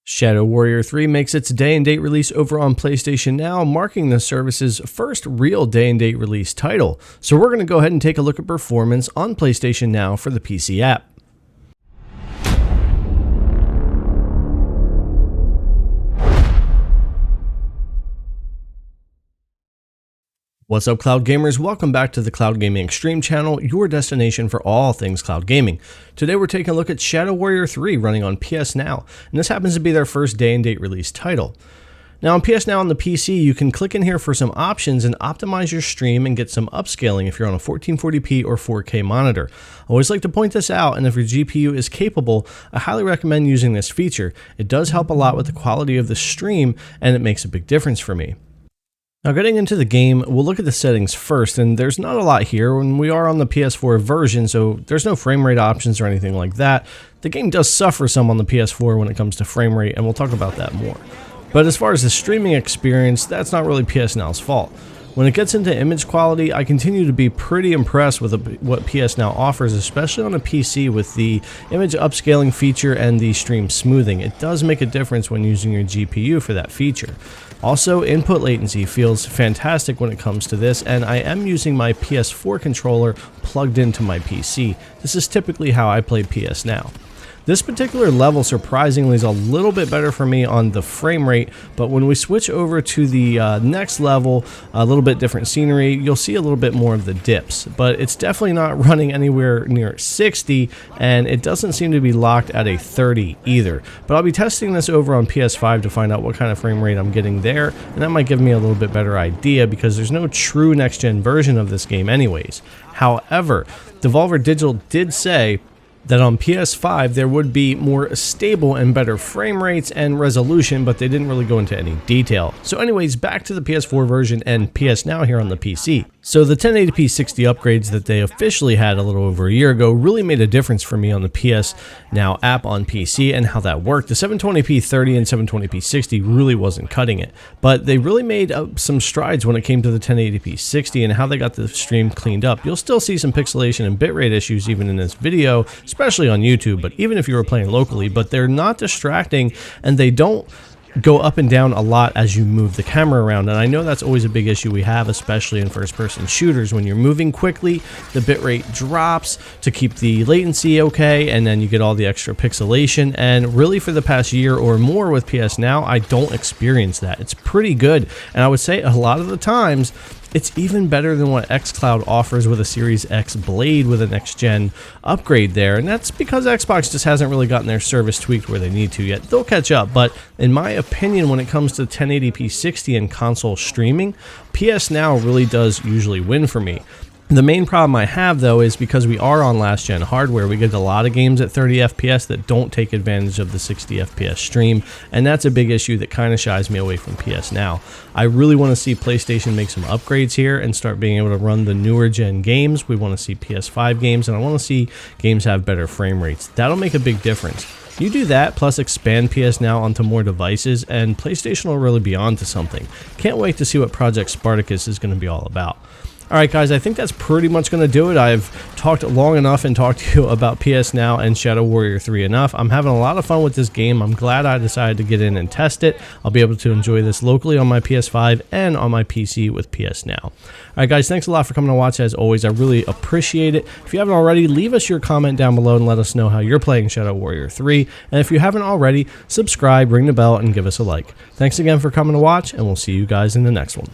Shadow Warrior 3 makes its day-and-date release over on PlayStation Now, marking the service's first real day-and-date release title. So we're going to go ahead and take a look at performance on PlayStation Now for the PC app. What's up, cloud gamers? Welcome back to the Cloud Gaming Extreme channel, your destination for all things cloud gaming. Today we're taking a look at Shadow Warrior 3 running on PS Now, and this happens to be their first day-and-date release title. Now on PS Now on the PC, you can click in here for some options and optimize your stream and get some upscaling if you're on a 1440p or 4K monitor. I always like to point this out, and if your GPU is capable, I highly recommend using this feature. It does help a lot with the quality of the stream, and it makes a big difference for me. Now getting into the game, we'll look at the settings first, and there's not a lot here when we are on the PS4 version, so there's no frame rate options or anything like that. The game does suffer some on the PS4 when it comes to frame rate, and we'll talk about that more. But as far as the streaming experience, that's not really PS Now's fault. When it gets into image quality, I continue to be pretty impressed with what PS Now offers, especially on a PC with the image upscaling feature and the stream smoothing. It does make a difference when using your GPU for that feature. Also, input latency feels fantastic when it comes to this, and I am using my PS4 controller plugged into my PC. This is typically how I play PS Now. This particular level surprisingly is a little bit better for me on the frame rate, but when we switch over to the next level, a little bit different scenery, you'll see a little bit more of the dips. But it's definitely not running anywhere near 60, and it doesn't seem to be locked at a 30 either. But I'll be testing this over on PS5 to find out what kind of frame rate I'm getting there, and that might give me a little bit better idea because there's no true next-gen version of this game anyways. However, Devolver Digital did say that on PS5 there would be more stable and better frame rates and resolution, but they didn't really go into any detail. So anyways, back to the PS4 version and PS Now here on the PC. So the 1080p 60 upgrades that they officially had a little over a year ago really made a difference for me on the PS Now app on PC and how that worked. The 720p 30 and 720p 60 really wasn't cutting it, but they really made some strides when it came to the 1080p 60 and how they got the stream cleaned up. You'll still see some pixelation and bitrate issues even in this video, especially on YouTube, but even if you were playing locally, but they're not distracting and they don't go up and down a lot as you move the camera around. And I know that's always a big issue we have, especially in first-person shooters. When you're moving quickly, the bitrate drops to keep the latency okay, and then you get all the extra pixelation. And really for the past year or more with PS Now, I don't experience that. It's pretty good, and I would say a lot of the times it's even better than what xCloud offers with a Series X Blade with a next-gen upgrade there, and that's because Xbox just hasn't really gotten their service tweaked where they need to yet. They'll catch up, but in my opinion, when it comes to 1080p 60 and console streaming, PS Now really does usually win for me. The main problem I have, though, is because we are on last-gen hardware, we get a lot of games at 30 FPS that don't take advantage of the 60 FPS stream, and that's a big issue that kind of shies me away from PS Now. I really want to see PlayStation make some upgrades here and start being able to run the newer-gen games. We want to see PS5 games, and I want to see games have better frame rates. That'll make a big difference. You do that, plus expand PS Now onto more devices, and PlayStation will really be on to something. Can't wait to see what Project Spartacus is going to be all about. Alright guys, I think that's pretty much going to do it. I've talked long enough and talked to you about PS Now and Shadow Warrior 3 enough. I'm having a lot of fun with this game. I'm glad I decided to get in and test it. I'll be able to enjoy this locally on my PS5 and on my PC with PS Now. Alright guys, thanks a lot for coming to watch as always. I really appreciate it. If you haven't already, leave us your comment down below and let us know how you're playing Shadow Warrior 3. And if you haven't already, subscribe, ring the bell, and give us a like. Thanks again for coming to watch, and we'll see you guys in the next one.